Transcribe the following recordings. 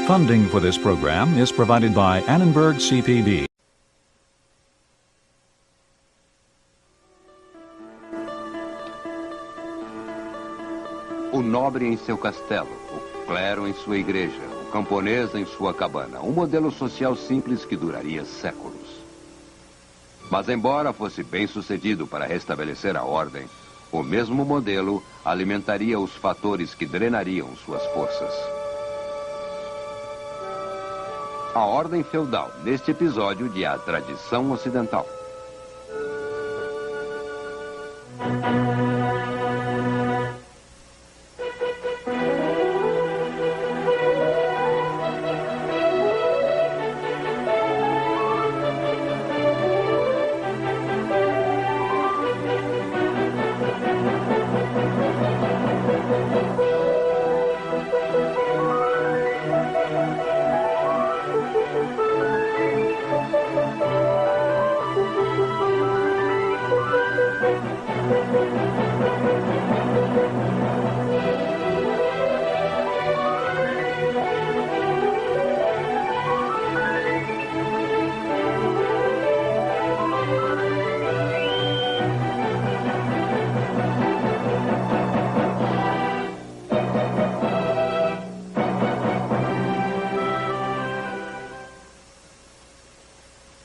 Funding for this program is provided by Annenberg CPB. O nobre em seu castelo, o clero em sua igreja, o camponês em sua cabana. Um modelo social simples que duraria séculos. Mas embora fosse bem sucedido para restabelecer a ordem, o mesmo modelo alimentaria os fatores que drenariam suas forças. A ordem feudal, neste episódio de A Tradição Ocidental.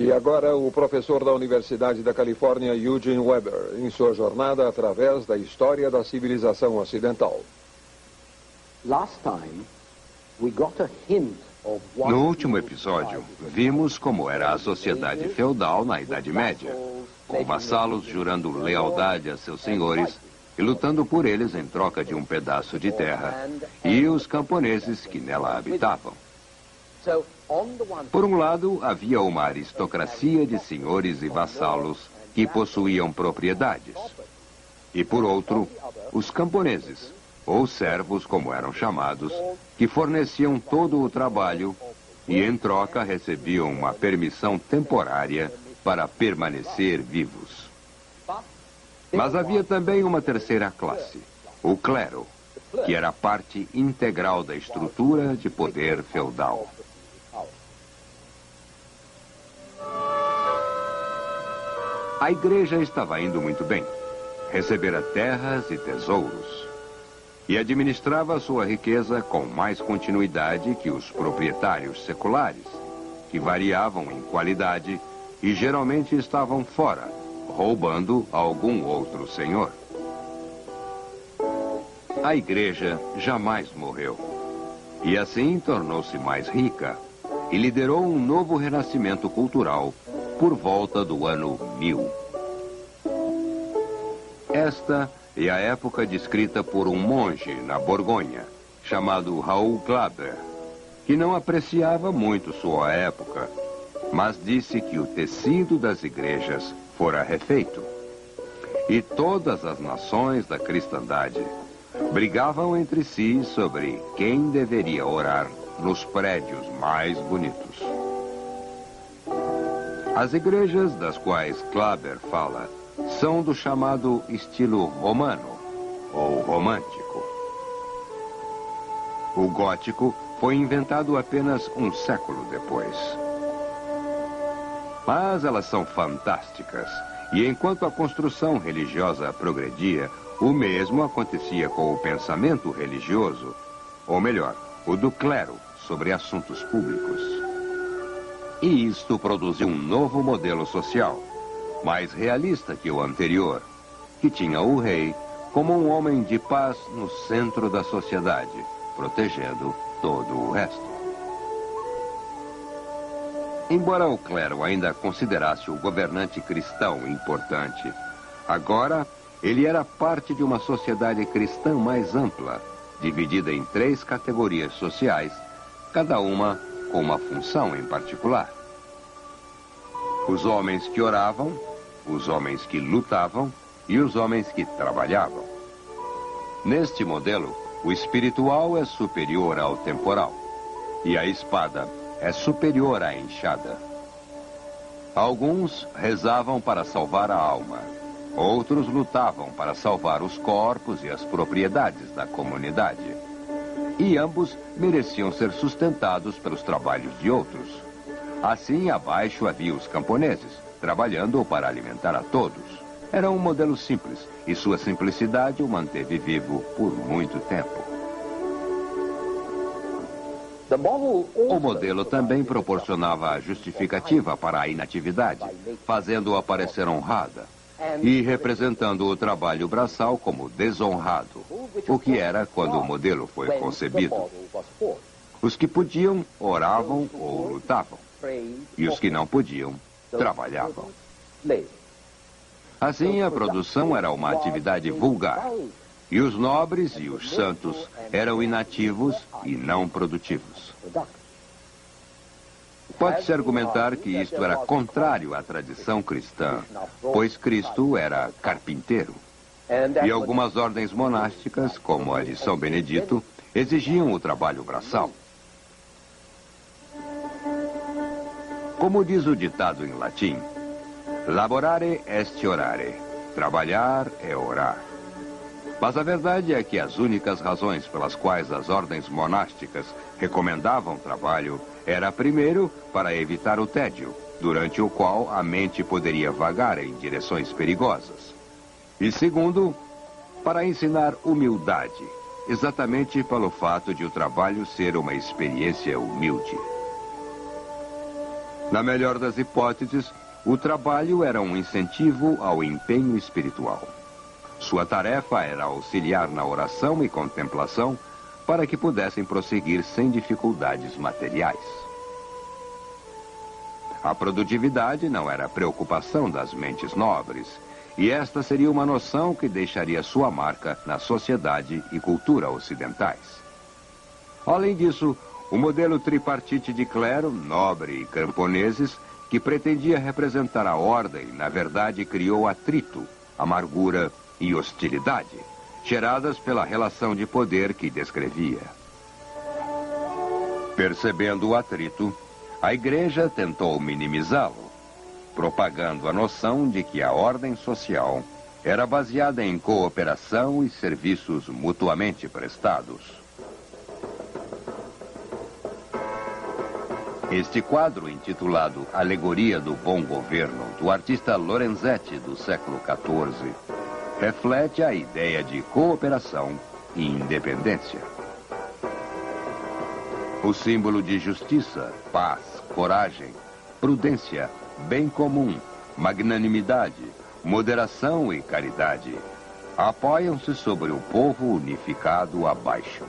E agora o professor da Universidade da Califórnia, Eugene Weber, em sua jornada através da história da civilização ocidental. No último episódio, vimos como era a sociedade feudal na Idade Média, com vassalos jurando lealdade a seus senhores e lutando por eles em troca de um pedaço de terra, e os camponeses que nela habitavam. Por um lado, havia uma aristocracia de senhores e vassalos que possuíam propriedades. E por outro, os camponeses, ou servos como eram chamados, que forneciam todo o trabalho e em troca recebiam uma permissão temporária para permanecer vivos. Mas havia também uma terceira classe, o clero, que era parte integral da estrutura de poder feudal. A igreja estava indo muito bem. Recebera terras e tesouros. E administrava sua riqueza com mais continuidade que os proprietários seculares, que variavam em qualidade e geralmente estavam fora, roubando algum outro senhor. A igreja jamais morreu. E assim tornou-se mais rica e liderou um novo renascimento cultural por volta do ano 1000. Esta é a época descrita por um monge na Borgonha, chamado Raoul Glaber, que não apreciava muito sua época, mas disse que o tecido das igrejas fora refeito. E todas as nações da cristandade brigavam entre si sobre quem deveria orar nos prédios mais bonitos. As igrejas das quais Glaber fala são do chamado estilo romano, ou romântico. O gótico foi inventado apenas um século depois. Mas elas são fantásticas, e enquanto a construção religiosa progredia, o mesmo acontecia com o pensamento religioso, ou melhor, o do clero sobre assuntos públicos. E isto produziu um novo modelo social, mais realista que o anterior, que tinha o rei como um homem de paz no centro da sociedade, protegendo todo o resto. Embora o clero ainda considerasse o governante cristão importante, agora ele era parte de uma sociedade cristã mais ampla, dividida em 3 categorias sociais, cada uma com uma função em particular. Os homens que oravam, os homens que lutavam e os homens que trabalhavam. Neste modelo, o espiritual é superior ao temporal, e a espada é superior à enxada. Alguns rezavam para salvar a alma. Outros lutavam para salvar os corpos e as propriedades da comunidade. E ambos mereciam ser sustentados pelos trabalhos de outros. Assim, abaixo havia os camponeses, trabalhando para alimentar a todos. Era um modelo simples, e sua simplicidade o manteve vivo por muito tempo. O modelo também proporcionava a justificativa para a inatividade, fazendo-o parecer honrada, e representando o trabalho braçal como desonrado, o que era quando o modelo foi concebido. Os que podiam, oravam ou lutavam, e os que não podiam, trabalhavam. Assim, a produção era uma atividade vulgar, e os nobres e os santos eram inativos e não produtivos. Pode-se argumentar que isto era contrário à tradição cristã, pois Cristo era carpinteiro. E algumas ordens monásticas, como a de São Benedito, exigiam o trabalho braçal. Como diz o ditado em latim, laborare est orare, trabalhar é orar. Mas a verdade é que as únicas razões pelas quais as ordens monásticas recomendavam trabalho era, primeiro, para evitar o tédio, durante o qual a mente poderia vagar em direções perigosas. E segundo, para ensinar humildade, exatamente pelo fato de o trabalho ser uma experiência humilde. Na melhor das hipóteses, o trabalho era um incentivo ao empenho espiritual. Sua tarefa era auxiliar na oração e contemplação para que pudessem prosseguir sem dificuldades materiais. A produtividade não era preocupação das mentes nobres, e esta seria uma noção que deixaria sua marca na sociedade e cultura ocidentais. Além disso, o modelo tripartite de clero, nobre e camponeses, que pretendia representar a ordem, na verdade criou atrito, amargura e hostilidade, geradas pela relação de poder que descrevia. Percebendo o atrito, a Igreja tentou minimizá-lo, propagando a noção de que a ordem social era baseada em cooperação e serviços mutuamente prestados. Este quadro, intitulado Alegoria do Bom Governo, do artista Lorenzetti do século XIV, reflete a ideia de cooperação e independência. O símbolo de justiça, paz, coragem, prudência, bem comum, magnanimidade, moderação e caridade apoiam-se sobre o povo unificado abaixo.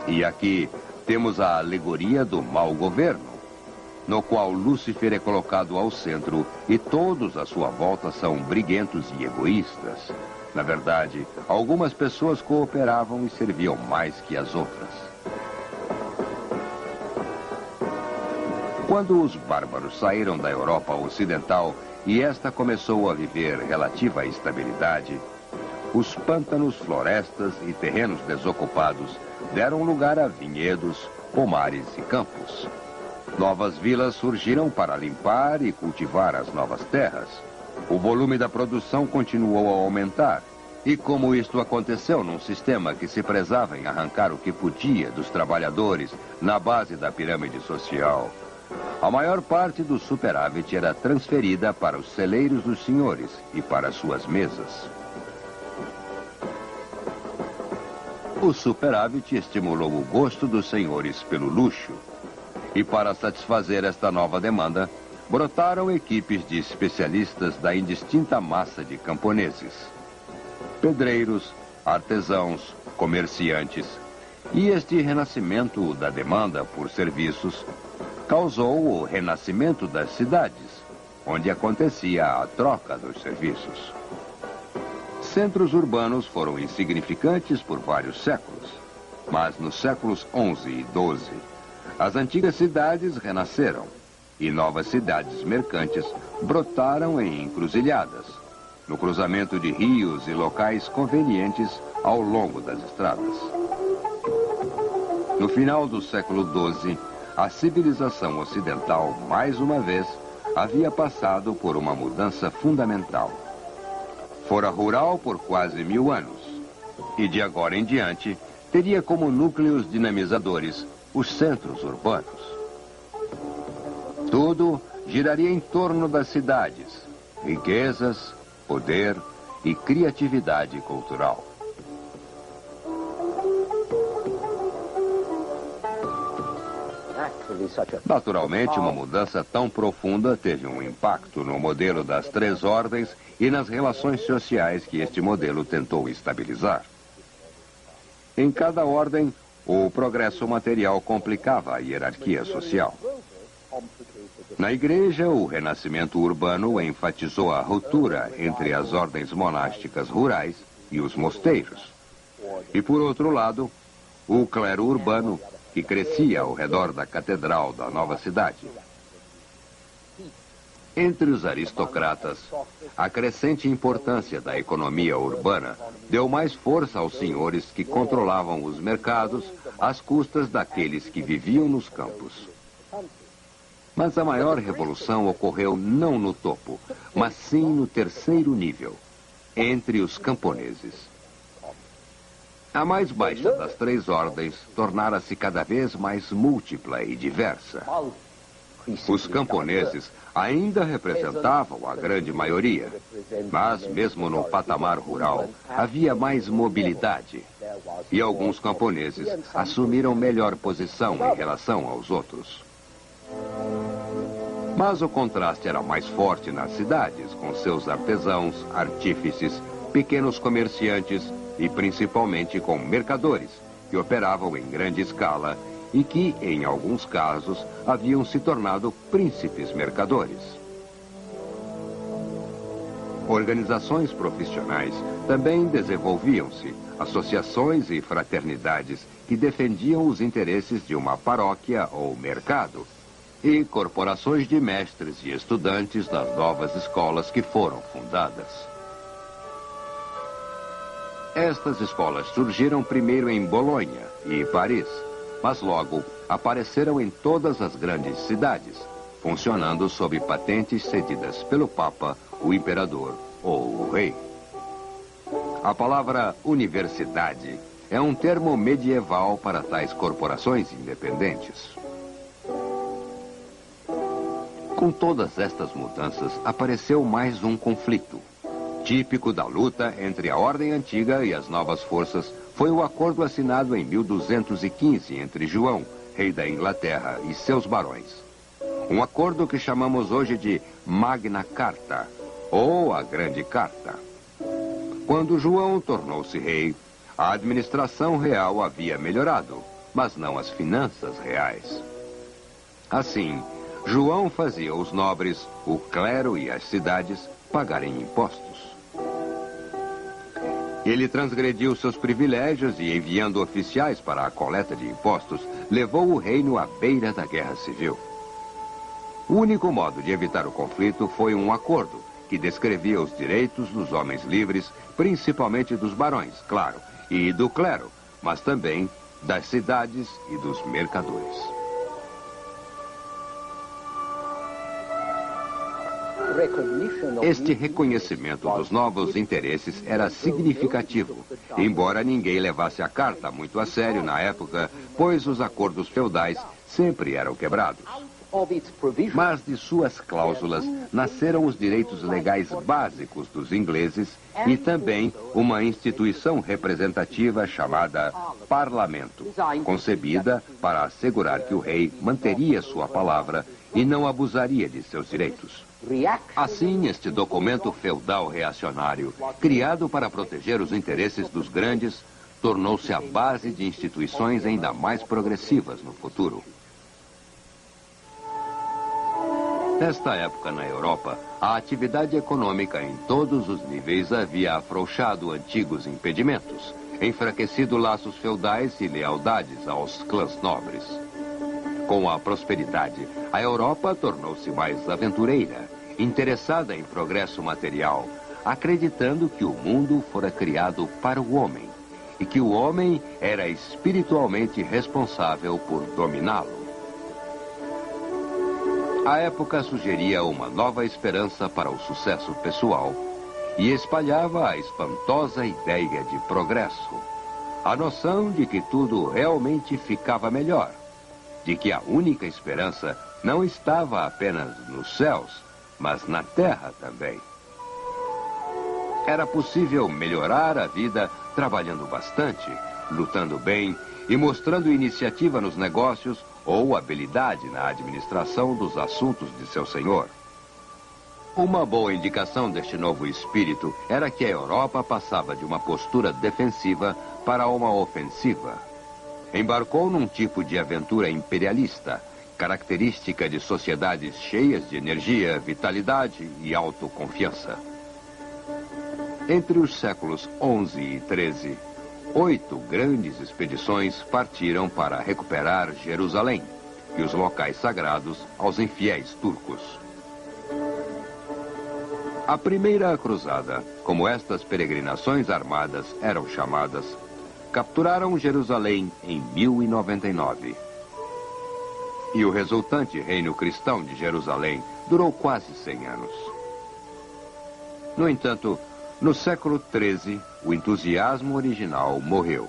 E aqui temos a alegoria do mau governo, no qual Lúcifer é colocado ao centro e todos à sua volta são briguentos e egoístas. Na verdade, algumas pessoas cooperavam e serviam mais que as outras. Quando os bárbaros saíram da Europa Ocidental e esta começou a viver relativa estabilidade, os pântanos, florestas e terrenos desocupados deram lugar a vinhedos, pomares e campos. Novas vilas surgiram para limpar e cultivar as novas terras. O volume da produção continuou a aumentar. E como isto aconteceu num sistema que se prezava em arrancar o que podia dos trabalhadores na base da pirâmide social, a maior parte do superávit era transferida para os celeiros dos senhores e para suas mesas. O superávit estimulou o gosto dos senhores pelo luxo. E para satisfazer esta nova demanda, brotaram equipes de especialistas da indistinta massa de camponeses. Pedreiros, artesãos, comerciantes. E este renascimento da demanda por serviços causou o renascimento das cidades, onde acontecia a troca dos serviços. Centros urbanos foram insignificantes por vários séculos, mas nos séculos XI e XII, as antigas cidades renasceram e novas cidades mercantes brotaram em encruzilhadas, no cruzamento de rios e locais convenientes ao longo das estradas. No final do século XII, a civilização ocidental, mais uma vez, havia passado por uma mudança fundamental. Fora rural por quase 1000 anos. E de agora em diante, teria como núcleos dinamizadores os centros urbanos. Tudo giraria em torno das cidades, riquezas, poder e criatividade cultural. Naturalmente, uma mudança tão profunda teve um impacto no modelo das 3 ordens e nas relações sociais que este modelo tentou estabilizar. Em cada ordem, o progresso material complicava a hierarquia social. Na igreja, o renascimento urbano enfatizou a ruptura entre as ordens monásticas rurais e os mosteiros. E, por outro lado, o clero urbano, que crescia ao redor da catedral da nova cidade. Entre os aristocratas, a crescente importância da economia urbana deu mais força aos senhores que controlavam os mercados às custas daqueles que viviam nos campos. Mas a maior revolução ocorreu não no topo, mas sim no terceiro nível, entre os camponeses. A mais baixa das 3 ordens tornara-se cada vez mais múltipla e diversa. Os camponeses ainda representavam a grande maioria, mas mesmo no patamar rural havia mais mobilidade. E alguns camponeses assumiram melhor posição em relação aos outros. Mas o contraste era mais forte nas cidades, com seus artesãos, artífices, pequenos comerciantes e principalmente com mercadores, que operavam em grande escala e que, em alguns casos, haviam se tornado príncipes mercadores. Organizações profissionais também desenvolviam-se, associações e fraternidades que defendiam os interesses de uma paróquia ou mercado, e corporações de mestres e estudantes das novas escolas que foram fundadas. Estas escolas surgiram primeiro em Bolonha e Paris, mas logo apareceram em todas as grandes cidades, funcionando sob patentes cedidas pelo Papa, o Imperador ou o Rei. A palavra universidade é um termo medieval para tais corporações independentes. Com todas estas mudanças, apareceu mais um conflito. Típico da luta entre a ordem antiga e as novas forças, foi o acordo assinado em 1215 entre João, rei da Inglaterra, e seus barões. Um acordo que chamamos hoje de Magna Carta, ou a Grande Carta. Quando João tornou-se rei, a administração real havia melhorado, mas não as finanças reais. Assim, João fazia os nobres, o clero e as cidades pagarem impostos. Ele transgrediu seus privilégios e, enviando oficiais para a coleta de impostos, levou o reino à beira da guerra civil. O único modo de evitar o conflito foi um acordo que descrevia os direitos dos homens livres, principalmente dos barões, claro, e do clero, mas também das cidades e dos mercadores. Este reconhecimento dos novos interesses era significativo, embora ninguém levasse a carta muito a sério na época, pois os acordos feudais sempre eram quebrados. Mas de suas cláusulas nasceram os direitos legais básicos dos ingleses e também uma instituição representativa chamada Parlamento, concebida para assegurar que o rei manteria sua palavra e não abusaria de seus direitos. Assim, este documento feudal reacionário, criado para proteger os interesses dos grandes, tornou-se a base de instituições ainda mais progressivas no futuro. Nesta época, na Europa, a atividade econômica em todos os níveis havia afrouxado antigos impedimentos, enfraquecido laços feudais e lealdades aos clãs nobres. Com a prosperidade, a Europa tornou-se mais aventureira, interessada em progresso material, acreditando que o mundo fora criado para o homem e que o homem era espiritualmente responsável por dominá-lo. A época sugeria uma nova esperança para o sucesso pessoal e espalhava a espantosa ideia de progresso. A noção de que tudo realmente ficava melhor, de que a única esperança não estava apenas nos céus, mas na terra também. Era possível melhorar a vida trabalhando bastante, lutando bem e mostrando iniciativa nos negócios ou habilidade na administração dos assuntos de seu senhor. Uma boa indicação deste novo espírito era que a Europa passava de uma postura defensiva para uma ofensiva. Embarcou num tipo de aventura imperialista, característica de sociedades cheias de energia, vitalidade e autoconfiança. Entre os séculos XI e XIII, 8 grandes expedições partiram para recuperar Jerusalém e os locais sagrados aos infiéis turcos. A primeira cruzada, como estas peregrinações armadas eram chamadas, capturaram Jerusalém em 1099. E o resultante reino cristão de Jerusalém durou quase 100 anos. No entanto, no século XIII, o entusiasmo original morreu.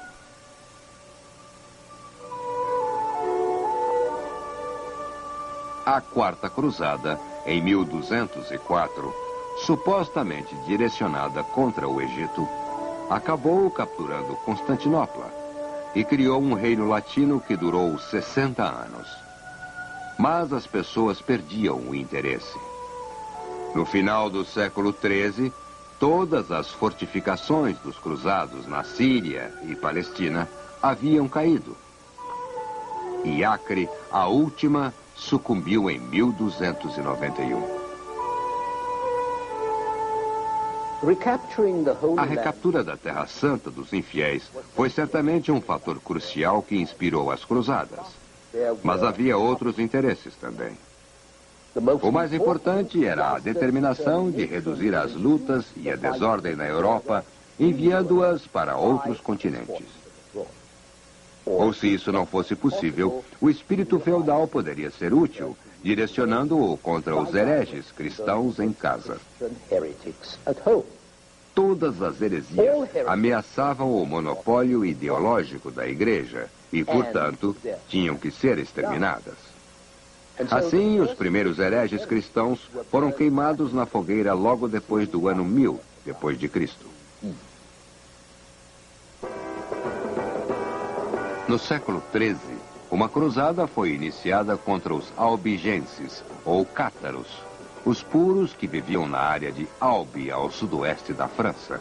A Quarta Cruzada, em 1204, supostamente direcionada contra o Egito, acabou capturando Constantinopla e criou um reino latino que durou 60 anos. Mas as pessoas perdiam o interesse. No final do século XIII, todas as fortificações dos cruzados na Síria e Palestina haviam caído. E Acre, a última, sucumbiu em 1291. A recaptura da Terra Santa dos infiéis foi certamente um fator crucial que inspirou as cruzadas. Mas havia outros interesses também. O mais importante era a determinação de reduzir as lutas e a desordem na Europa, enviando-as para outros continentes. Ou se isso não fosse possível, o espírito feudal poderia ser útil, direcionando-o contra os hereges cristãos em casa. Todas as heresias ameaçavam o monopólio ideológico da igreja e, portanto, tinham que ser exterminadas. Assim, os primeiros hereges cristãos foram queimados na fogueira logo depois do ano 1000 depois de Cristo. No século XIII, uma cruzada foi iniciada contra os albigenses, ou cátaros, os puros que viviam na área de Albi, ao sudoeste da França.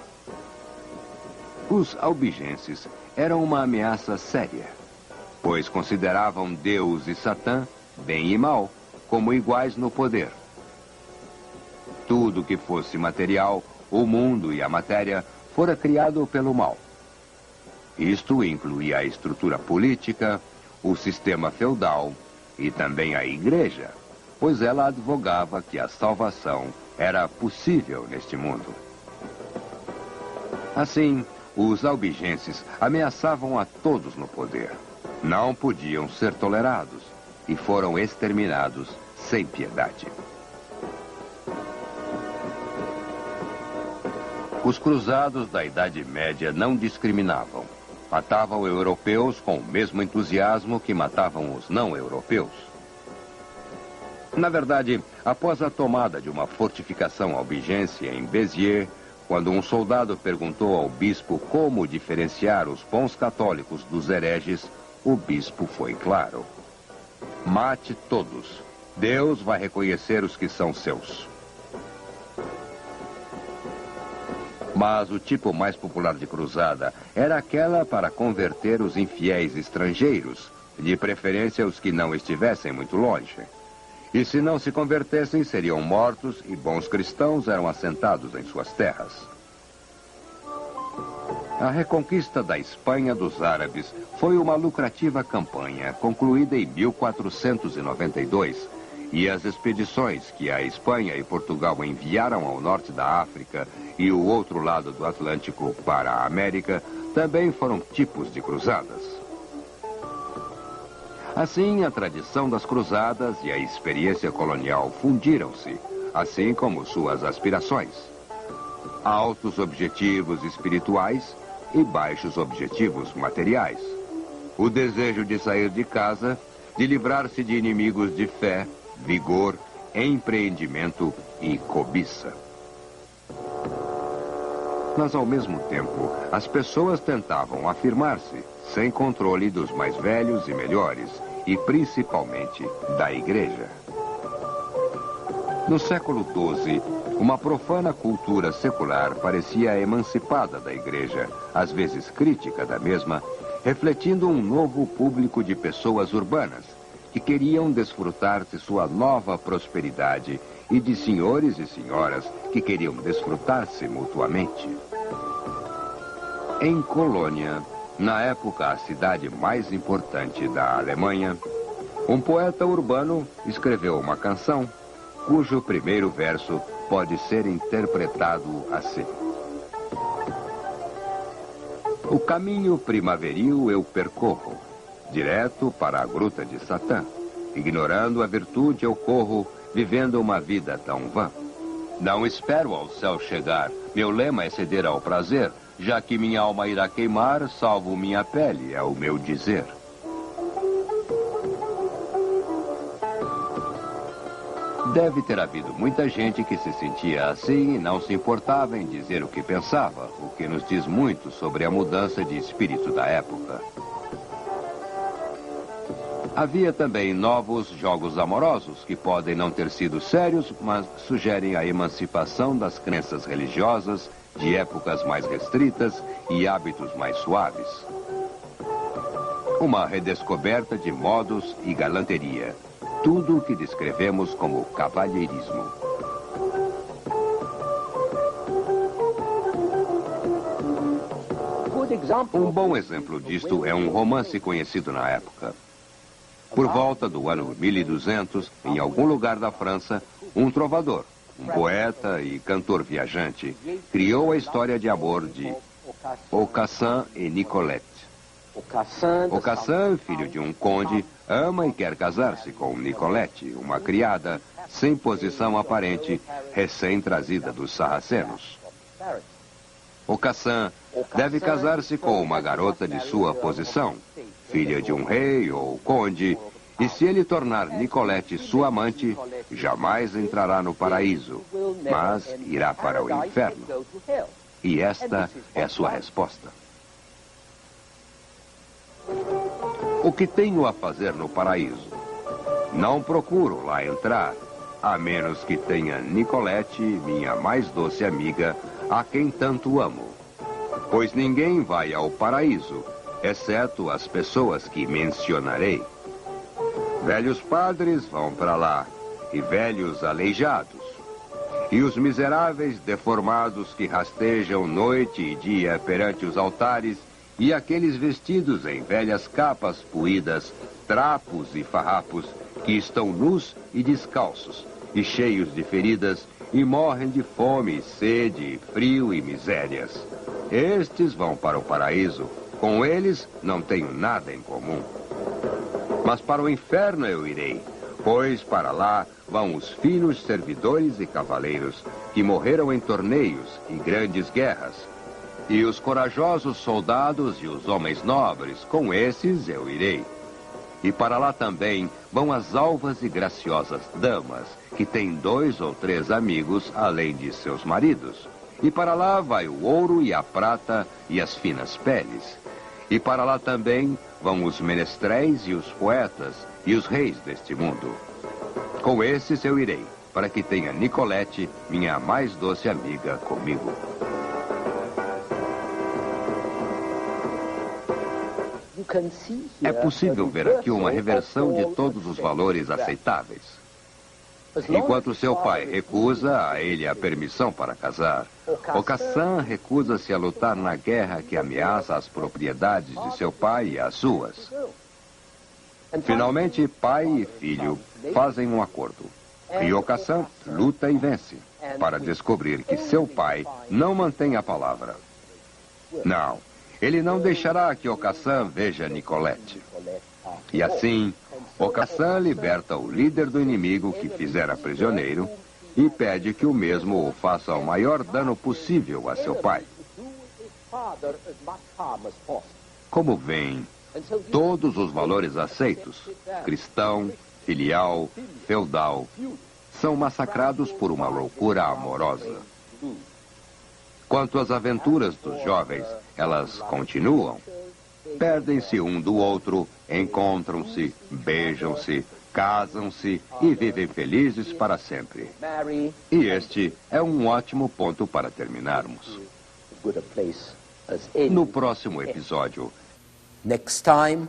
Os albigenses eram uma ameaça séria, pois consideravam Deus e Satã, bem e mal, como iguais no poder. Tudo que fosse material, o mundo e a matéria, fora criado pelo mal. Isto incluía a estrutura política, o sistema feudal e também a igreja, pois ela advogava que a salvação era possível neste mundo. Assim, os albigenses ameaçavam a todos no poder. Não podiam ser tolerados e foram exterminados sem piedade. Os cruzados da Idade Média não discriminavam. Matavam europeus com o mesmo entusiasmo que matavam os não-europeus. Na verdade, após a tomada de uma fortificação albigense em Béziers, quando um soldado perguntou ao bispo como diferenciar os bons católicos dos hereges, o bispo foi claro: mate todos. Deus vai reconhecer os que são seus. Mas o tipo mais popular de cruzada era aquela para converter os infiéis estrangeiros, de preferência os que não estivessem muito longe. E se não se convertessem, seriam mortos e bons cristãos eram assentados em suas terras. A reconquista da Espanha dos árabes foi uma lucrativa campanha, concluída em 1492, e as expedições que a Espanha e Portugal enviaram ao norte da África e o outro lado do Atlântico para a América também foram tipos de cruzadas. Assim, a tradição das cruzadas e a experiência colonial fundiram-se, assim como suas aspirações. Altos objetivos espirituais e baixos objetivos materiais. O desejo de sair de casa, de livrar-se de inimigos de fé, vigor, empreendimento e cobiça. Mas, ao mesmo tempo, as pessoas tentavam afirmar-se, sem controle dos mais velhos e melhores, e principalmente da igreja. No século XII, uma profana cultura secular parecia emancipada da igreja, às vezes crítica da mesma, refletindo um novo público de pessoas urbanas, que queriam desfrutar de sua nova prosperidade e de senhores e senhoras que queriam desfrutar-se mutuamente. Em Colônia, na época a cidade mais importante da Alemanha, um poeta urbano escreveu uma canção cujo primeiro verso pode ser interpretado assim. O caminho primaveril eu percorro, direto para a gruta de Satã. Ignorando a virtude eu corro, vivendo uma vida tão vã. Não espero ao céu chegar, meu lema é ceder ao prazer, já que minha alma irá queimar, salvo minha pele, é o meu dizer. Deve ter havido muita gente que se sentia assim e não se importava em dizer o que pensava, o que nos diz muito sobre a mudança de espírito da época. Havia também novos jogos amorosos que podem não ter sido sérios, mas sugerem a emancipação das crenças religiosas de épocas mais restritas e hábitos mais suaves. Uma redescoberta de modos e galanteria. Tudo o que descrevemos como cavalheirismo. Um bom exemplo disto é um romance conhecido na época. Por volta do ano 1200, em algum lugar da França, um trovador, um poeta e cantor viajante, criou a história de amor de Aucassin e Nicolette. Aucassin, filho de um conde, ama e quer casar-se com Nicolette, uma criada, sem posição aparente, recém-trazida dos sarracenos. Aucassin deve casar-se com uma garota de sua posição, filha de um rei ou conde, e se ele tornar Nicolette sua amante, jamais entrará no paraíso, mas irá para o inferno. E esta é a sua resposta. O que tenho a fazer no paraíso? Não procuro lá entrar, a menos que tenha Nicolette, minha mais doce amiga, a quem tanto amo. Pois ninguém vai ao paraíso, exceto as pessoas que mencionarei. Velhos padres vão para lá, e velhos aleijados. E os miseráveis deformados que rastejam noite e dia perante os altares, e aqueles vestidos em velhas capas poídas, trapos e farrapos, que estão nus e descalços, e cheios de feridas, e morrem de fome, sede, frio e misérias. Estes vão para o paraíso. Com eles não tenho nada em comum. Mas para o inferno eu irei, pois para lá vão os finos servidores e cavaleiros, que morreram em torneios e grandes guerras. E os corajosos soldados e os homens nobres, com esses eu irei. E para lá também vão as alvas e graciosas damas, que têm 2 ou 3 amigos além de seus maridos. E para lá vai o ouro e a prata e as finas peles. E para lá também vão os menestréis e os poetas e os reis deste mundo. Com esses eu irei, para que tenha Nicolette, minha mais doce amiga, comigo. É possível ver aqui uma reversão de todos os valores aceitáveis. Enquanto seu pai recusa a ele a permissão para casar, Aucassin recusa-se a lutar na guerra que ameaça as propriedades de seu pai e as suas. Finalmente, pai e filho fazem um acordo. E Aucassin luta e vence, para descobrir que seu pai não mantém a palavra. Não. Ele não deixará que Okassan veja Nicolette. E assim, Okassan liberta o líder do inimigo que fizera prisioneiro e pede que o mesmo o faça o maior dano possível a seu pai. Como veem, todos os valores aceitos, cristão, filial, feudal, são massacrados por uma loucura amorosa. Quanto às aventuras dos jovens, elas continuam. Perdem-se um do outro, encontram-se, beijam-se, casam-se e vivem felizes para sempre. E este é um ótimo ponto para terminarmos. No próximo episódio. Next time,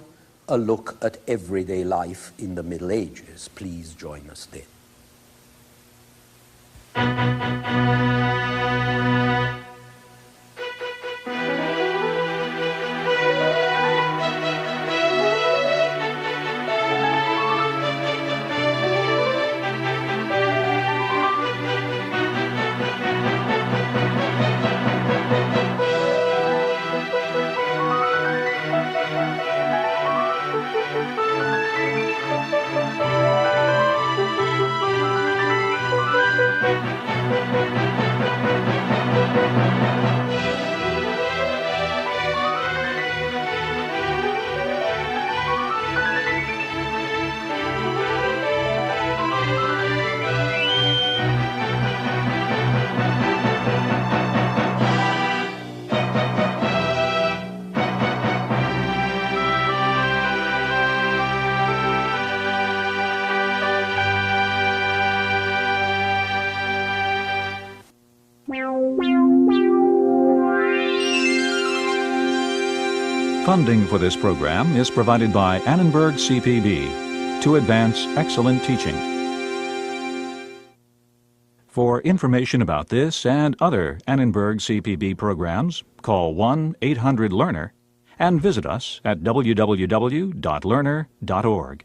a look at everyday life in the Middle Ages. Please join us then. Funding for this program is provided by Annenberg CPB to advance excellent teaching. For information about this and other Annenberg CPB programs, call 1-800-LEARNER and visit us at www.learner.org.